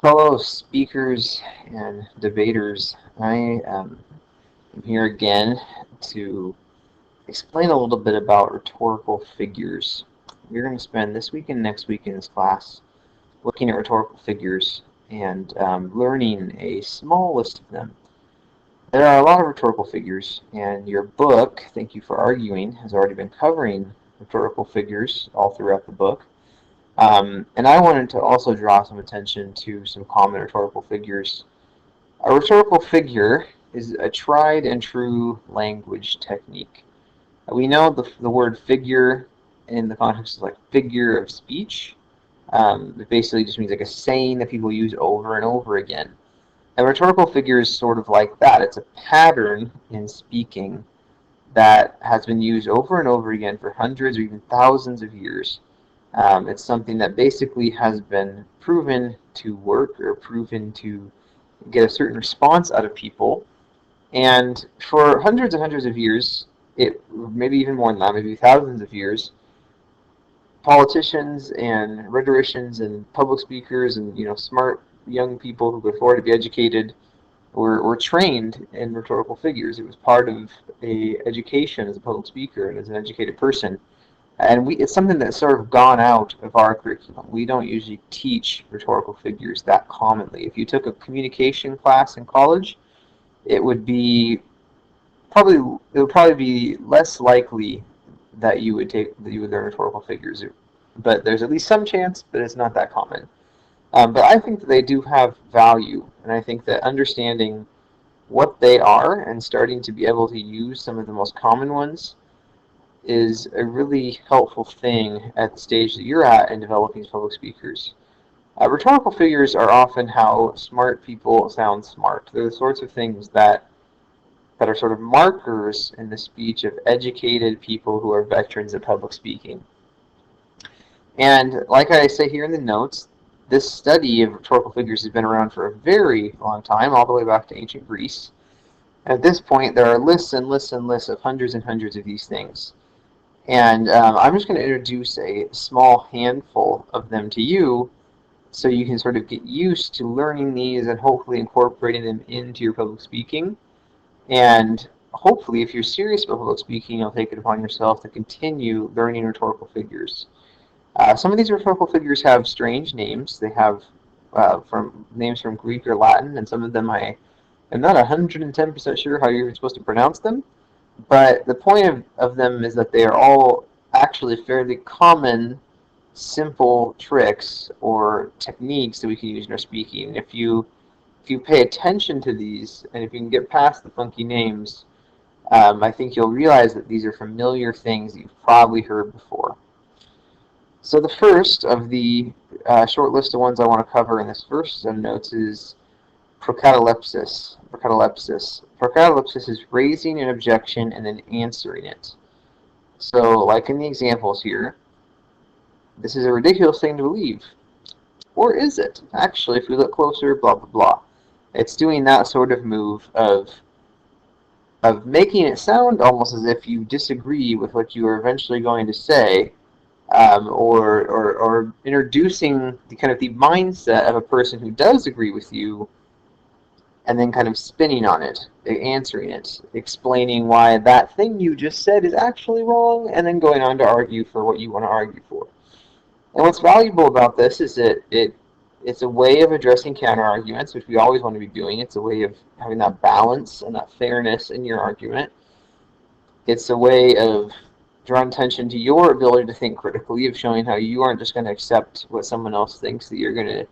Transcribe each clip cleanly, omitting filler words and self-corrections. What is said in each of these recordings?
Fellow speakers and debaters, I am here again to explain a little bit about rhetorical figures. We're going to spend this week and next week in this class looking at rhetorical figures and learning a small list of them. There are a lot of rhetorical figures, and your book, Thank You for Arguing, has already been covering rhetorical figures all throughout the book. And I wanted to also draw some attention to some common rhetorical figures. A rhetorical figure is a tried and true language technique. We know the word figure in the context of like figure of speech. It basically just means like a saying that people use over and over again. A rhetorical figure is sort of like that. It's a pattern in speaking that has been used over and over again for hundreds or even thousands of years. It's something that basically has been proven to work or proven to get a certain response out of people. And for hundreds and hundreds of years, maybe even more than that, maybe thousands of years, politicians and rhetoricians and public speakers and smart young people who could afford to be educated were trained in rhetorical figures. It was part of a education as a public speaker and as an educated person. And it's something that's sort of gone out of our curriculum. We don't usually teach rhetorical figures that commonly. If you took a communication class in college, it would probably be less likely that you would learn rhetorical figures. But there's at least some chance, but it's not that common. But I think that they do have value, and I think that understanding what they are and starting to be able to use some of the most common ones is a really helpful thing at the stage that you're at in developing as public speakers. Rhetorical figures are often how smart people sound smart. They're the sorts of things that are sort of markers in the speech of educated people who are veterans at public speaking. And like I say here in the notes, this study of rhetorical figures has been around for a very long time, all the way back to ancient Greece. At this point, there are lists and lists and lists of hundreds and hundreds of these things. And I'm just going to introduce a small handful of them to you so you can sort of get used to learning these and hopefully incorporating them into your public speaking. And hopefully, if you're serious about public speaking, you'll take it upon yourself to continue learning rhetorical figures. Some of these rhetorical figures have strange names. They have names from Greek or Latin, and some of them I am not 110% sure how you're supposed to pronounce them. But the point of them is that they are all actually fairly common, simple tricks or techniques that we can use in our speaking. If you pay attention to these, and if you can get past the funky names, I think you'll realize that these are familiar things that you've probably heard before. So the first of the short list of ones I want to cover in this first set of notes is procatalepsis. Procatalepsis is raising an objection and then answering it. So, like in the examples here, this is a ridiculous thing to believe. Or is it? Actually, if we look closer, blah, blah, blah. It's doing that sort of move of making it sound almost as if you disagree with what you are eventually going to say, or introducing the kind of the mindset of a person who does agree with you, and then kind of spinning on it, answering it, explaining why that thing you just said is actually wrong, and then going on to argue for what you want to argue for. And what's valuable about this is that it's a way of addressing counter-arguments, which we always want to be doing. It's a way of having that balance and that fairness in your argument. It's a way of drawing attention to your ability to think critically, of showing how you aren't just going to accept what someone else thinks, that you're going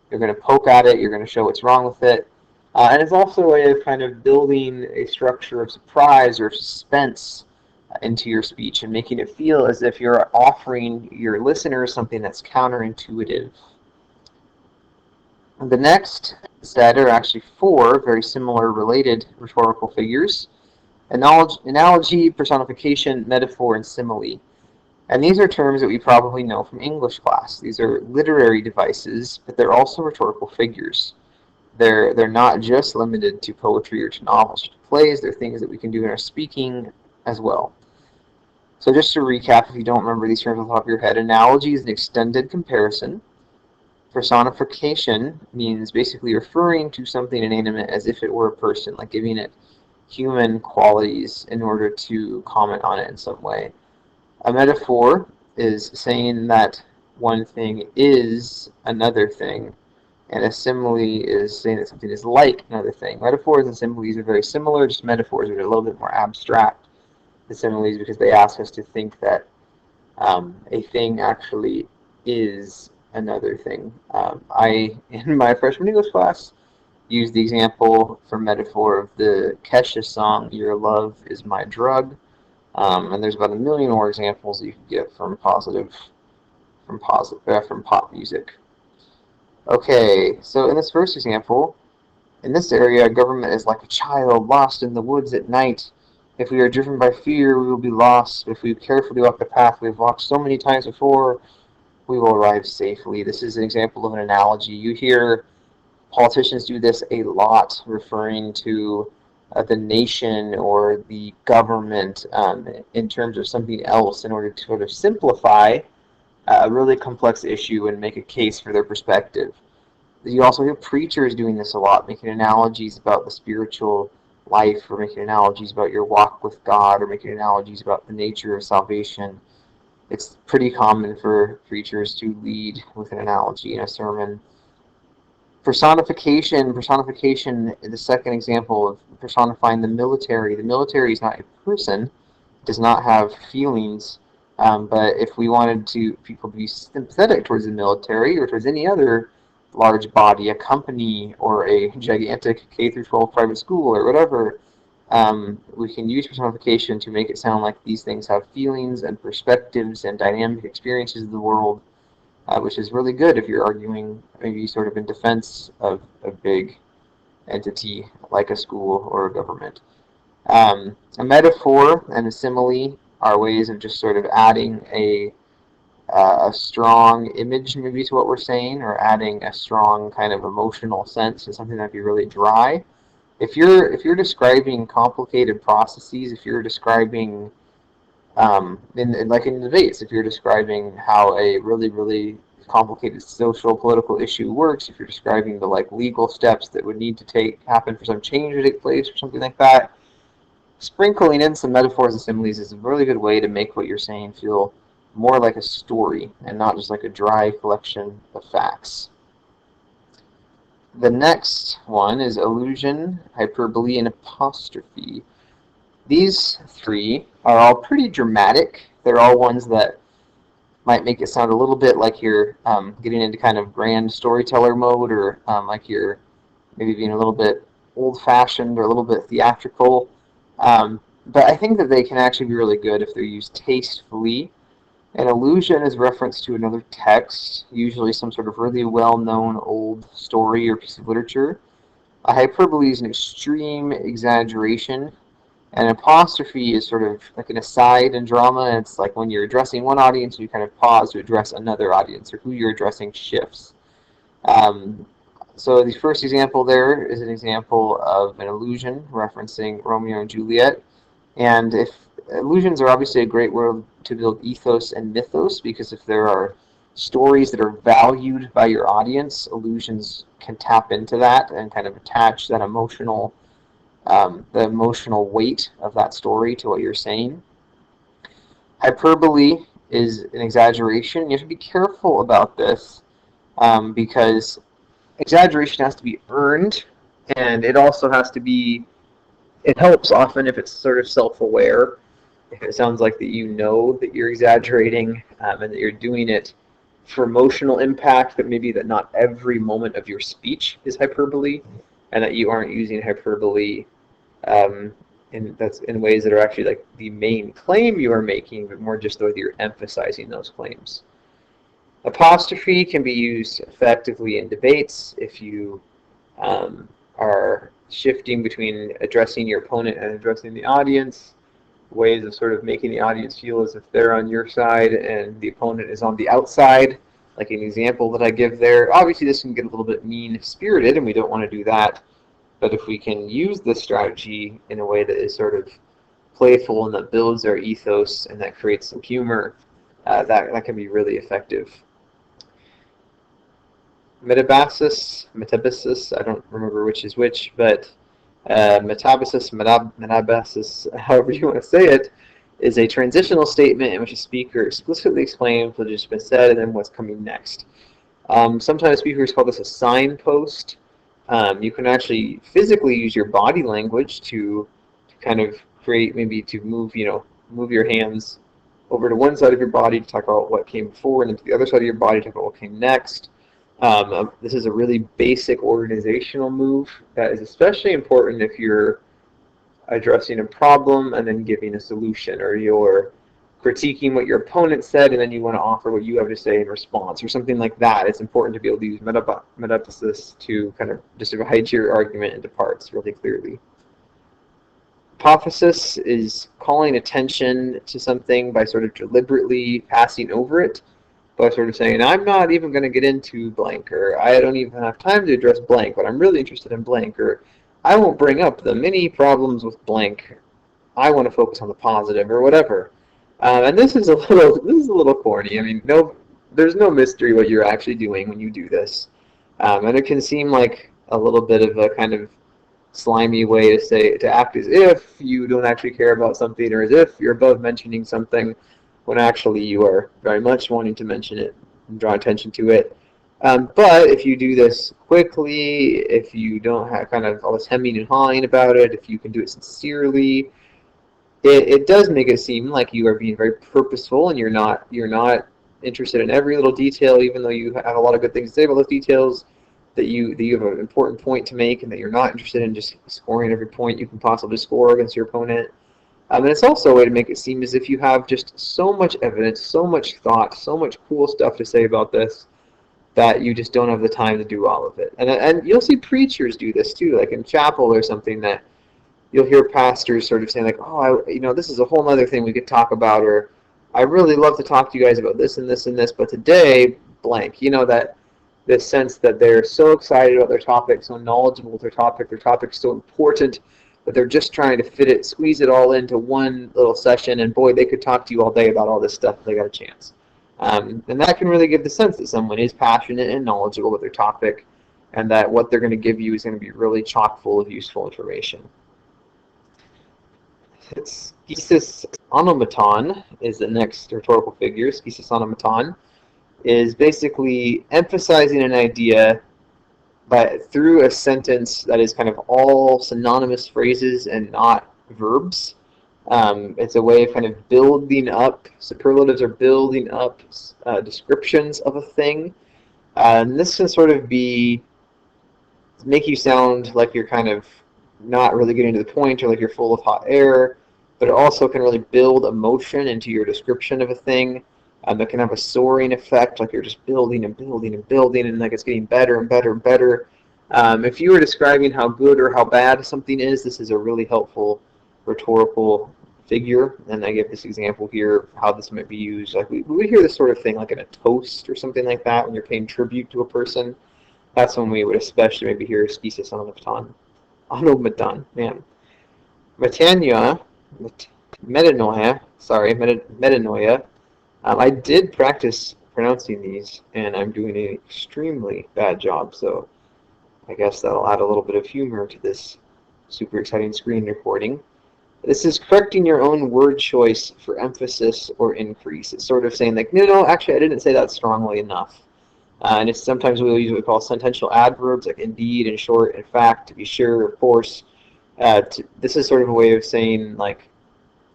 to poke at it, you're going to show what's wrong with it. And it's also a way of kind of building a structure of surprise or suspense into your speech and making it feel as if you're offering your listeners something that's counterintuitive. The next set are actually four very similar related rhetorical figures: analogy, personification, metaphor, and simile. And these are terms that we probably know from English class. These are literary devices, but they're also rhetorical figures. They're not just limited to poetry or to novels or to plays. They're things that we can do in our speaking as well. So just to recap, if you don't remember these terms off the top of your head, analogy is an extended comparison. Personification means basically referring to something inanimate as if it were a person, like giving it human qualities in order to comment on it in some way. A metaphor is saying that one thing is another thing, and a simile is saying that something is like another thing. Metaphors and similes are very similar, just metaphors are a little bit more abstract than similes because they ask us to think that a thing actually is another thing. In my freshman English class, used the example for metaphor of the Kesha song, Your Love is My Drug. And there's about a million more examples you can get from from pop music. Okay, so in this first example, in this area, government is like a child lost in the woods at night. If we are driven by fear, we will be lost. If we carefully walk the path we have walked so many times before, we will arrive safely. This is an example of an analogy. You hear politicians do this a lot, referring to the nation or the government in terms of something else in order to sort of simplify a really complex issue and make a case for their perspective. You also hear preachers doing this a lot, making analogies about the spiritual life, or making analogies about your walk with God, or making analogies about the nature of salvation. It's pretty common for preachers to lead with an analogy in a sermon. Personification, the second example of personifying the military. The military is not a person, does not have feelings, but if we wanted people to be sympathetic towards the military or towards any other large body, a company or a gigantic K through 12 private school or whatever, we can use personification to make it sound like these things have feelings and perspectives and dynamic experiences of the world, which is really good if you're arguing maybe sort of in defense of a big entity like a school or a government. A metaphor and a simile are ways of just sort of adding a strong image maybe to what we're saying, or adding a strong kind of emotional sense to something that'd be really dry. If you're describing complicated processes, if you're describing like in debates, if you're describing how a really complicated social political issue works, if you're describing the like legal steps that would need to happen for some change to take place or something like that, sprinkling in some metaphors and similes is a really good way to make what you're saying feel more like a story and not just like a dry collection of facts. The next one is allusion, hyperbole, and apostrophe. These three are all pretty dramatic. They're all ones that might make it sound a little bit like you're getting into kind of grand storyteller mode, or like you're maybe being a little bit old-fashioned or a little bit theatrical. But I think that they can actually be really good if they're used tastefully. An allusion is reference to another text, usually some sort of really well-known old story or piece of literature. A hyperbole is an extreme exaggeration. An apostrophe is sort of like an aside in drama, and it's like when you're addressing one audience, you kind of pause to address another audience, or who you're addressing shifts. Um, so the first example there is an example of an allusion referencing Romeo and Juliet. And if allusions are obviously a great way to build ethos and mythos, because if there are stories that are valued by your audience, allusions can tap into that and kind of attach that the emotional weight of that story to what you're saying. Hyperbole is an exaggeration. You have to be careful about this because exaggeration has to be earned, and it also has to be, it helps often if it's sort of self-aware. If it sounds like that you know that you're exaggerating and that you're doing it for emotional impact, but maybe that not every moment of your speech is hyperbole, and that you aren't using hyperbole in ways that are actually like the main claim you are making, but more just whether you're emphasizing those claims. Apostrophe can be used effectively in debates if you are shifting between addressing your opponent and addressing the audience, ways of sort of making the audience feel as if they're on your side and the opponent is on the outside, like an example that I give there. Obviously, this can get a little bit mean-spirited, and we don't want to do that. But if we can use this strategy in a way that is sort of playful and that builds our ethos and that creates some humor, that can be really effective. metabasis, I don't remember which is which, but metabasis, however you want to say it, is a transitional statement in which a speaker explicitly explains what has just been said and then what's coming next. Sometimes speakers call this a signpost. You can actually physically use your body language to kind of create, maybe to move, move your hands over to one side of your body to talk about what came before, and then to the other side of your body to talk about what came next. This is a really basic organizational move that is especially important if you're addressing a problem and then giving a solution, or you're critiquing what your opponent said and then you want to offer what you have to say in response, or something like that. It's important to be able to use metabasis to kind of just divide your argument into parts really clearly. Hypothesis is calling attention to something by sort of deliberately passing over it, by sort of saying, I'm not even going to get into blank, or I don't even have time to address blank, but I'm really interested in blank, or I won't bring up the many problems with blank. I want to focus on the positive, or whatever. And this is a little corny. I mean, there's no mystery what you're actually doing when you do this, and it can seem like a little bit of a kind of slimy way to act as if you don't actually care about something, or as if you're above mentioning something, when actually you are very much wanting to mention it and draw attention to it. But if you do this quickly, if you don't have kind of all this hemming and hawing about it, if you can do it sincerely, it does make it seem like you are being very purposeful, and you're not interested in every little detail, even though you have a lot of good things to say about those details, that you have an important point to make, and that you're not interested in just scoring every point you can possibly score against your opponent. And it's also a way to make it seem as if you have just so much evidence, so much thought, so much cool stuff to say about this, that you just don't have the time to do all of it. And you'll see preachers do this too, like in chapel or something, that you'll hear pastors sort of saying like, oh, this is a whole other thing we could talk about, or I really love to talk to you guys about this and this and this, but today, blank. That this sense that they're so excited about their topic, so knowledgeable with their topic's so important, that they're just trying to squeeze it all into one little session, and boy, they could talk to you all day about all this stuff if they got a chance. And that can really give the sense that someone is passionate and knowledgeable with their topic, and that what they're going to give you is going to be really chock full of useful information. Schesis onomaton is the next rhetorical figure. Schesis onomaton is basically emphasizing an idea through a sentence that is kind of all synonymous phrases and not verbs. It's a way of kind of building up. Superlatives are building up descriptions of a thing. And this can sort of make you sound like you're kind of not really getting to the point, or like you're full of hot air, but it also can really build emotion into your description of a thing. That can have a soaring effect, like you're just building and building and building, and like it's getting better and better and better. If you were describing how good or how bad something is, this is a really helpful rhetorical figure. And I give this example here, how this might be used. Like we would hear this sort of thing like in a toast or something like that, when you're paying tribute to a person. That's when we would especially maybe hear schesis onomaton, man. Metanoia, metanoia. I did practice pronouncing these, and I'm doing an extremely bad job, so I guess that'll add a little bit of humor to this super exciting screen recording. This is correcting your own word choice for emphasis or increase. It's sort of saying like, no, actually I didn't say that strongly enough. And it's sometimes we'll use what we call sentential adverbs, like indeed, in short, in fact, to be sure, of course. This is sort of a way of saying like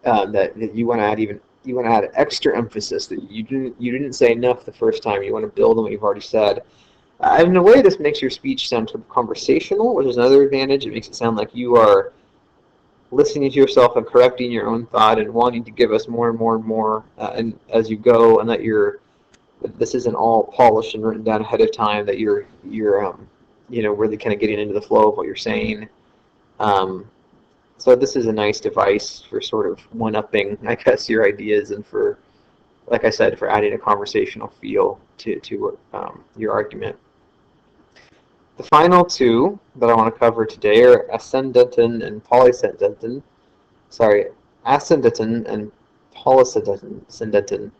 that you want to add extra emphasis, that you didn't say enough the first time. You want to build on what you've already said. In a way, this makes your speech sound sort of conversational, which is another advantage. It makes it sound like you are listening to yourself and correcting your own thought and wanting to give us more and more and more and as you go, and that this isn't all polished and written down ahead of time, that you're really kind of getting into the flow of what you're saying. So this is a nice device for sort of one-upping, I guess, your ideas, and for, like I said, for adding a conversational feel to your argument. The final two that I want to cover today are ascendanton and polyscendanton. Sorry, ascendanton and polyscendanton.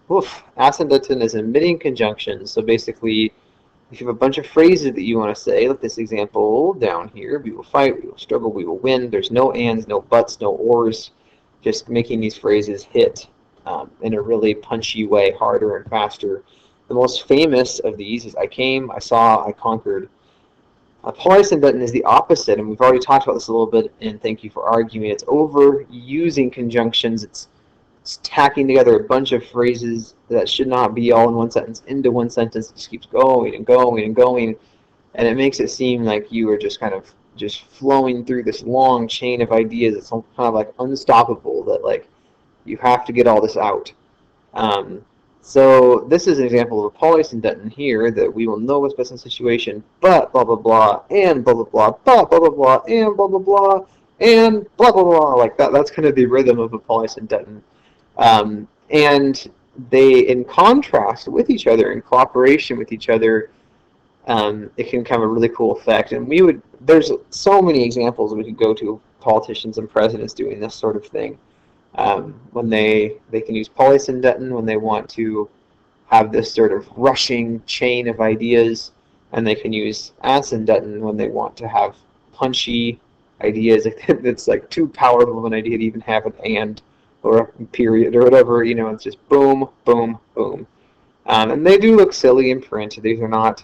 Ascendanton is emitting conjunctions. So basically, If you have a bunch of phrases that you want to say, like this example down here, we will fight, we will struggle, we will win. There's no ands, no buts, no ors, just making these phrases hit in a really punchy way, harder and faster. The most famous of these is I came, I saw, I conquered. Policy button is the opposite, and we've already talked about this a little bit in Thank You for Arguing. It's overusing conjunctions. It's tacking together a bunch of phrases that should not be all in one sentence into one sentence. It just keeps going and going and going, and it makes it seem like you are just kind of just flowing through this long chain of ideas. It's kind of like unstoppable, that like you have to get all this out. So this is an example of a polysyndeton here, that we will know what's best in the situation, but blah blah blah, and blah blah blah, but blah blah blah, and blah blah blah, and blah blah blah. Like that. That's kind of the rhythm of a polysyndeton. And they, in contrast with each other, in cooperation with each other, it can have a really cool effect. And there's so many examples we could go to of politicians and presidents doing this sort of thing. When they can use polysyndeton when they want to have this sort of rushing chain of ideas, and they can use asyndeton when they want to have punchy ideas. It's like too powerful of an idea to even have an and or a period or whatever. It's just boom, boom, boom. And they do look silly in print. These are not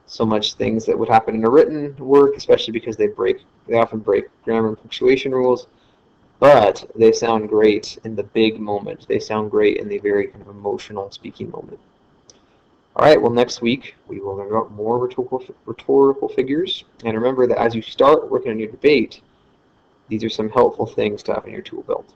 so much things that would happen in a written work, especially because they often break grammar and punctuation rules. But they sound great in the big moment. They sound great in the very kind of emotional speaking moment. All right, well, next week we will learn about more rhetorical figures. And remember that as you start working on your debate, these are some helpful things to have in your tool belt.